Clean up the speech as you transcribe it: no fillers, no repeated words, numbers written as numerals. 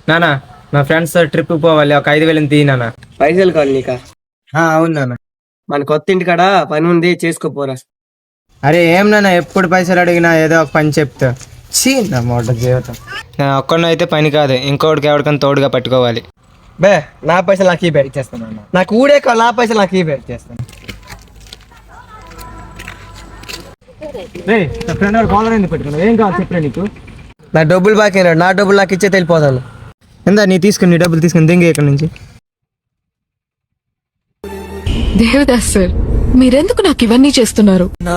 నానా మా ఫ్రెండ్స్ తో ట్రిప్ పోవాలి, ఒక 5,000 తీ నాన్న. పైసలు కావాలి నీకా? అవును నాన్న. మన కొత్త ఇంటి కాడ పని ఉంది, చేసుకోపోరా. అరే ఏం నాన్న, ఎప్పుడు పైసలు అడిగినా ఏదో ఒక పని చెప్తా. చీ నా మొట్ట జీవితం. నా ఒక్కడిని అయితే పని కాదు, ఇంకోటికి ఎవరికైనా తోడుగా పట్టుకోవాలి. బే నా పైసలు నాకు ఇవ్వే. ఇచ్చేస్తాను నాకు ఊడే కావాలి, నా పైసలు నాకు ఇవ్వే. చేస్తాను. నా ఫ్రెండ్ వాడు కాలర్ ఎందుకు పెట్టుకున్నావు? ఏం కావాలి చెప్పలే నీకు? నా డబ్బులు బాకీ అయినాడు, నా డబ్బులు నాకు ఇచ్చే వెళ్ళిపోతాను. ఎందా నీ తీసుకుని, నీ డబ్బులు తీసుకుని దింగే ఇక్కడ నుంచి. దేవదాస్ సార్, మీరెందుకు నాకు ఇవన్నీ చేస్తున్నారు? నా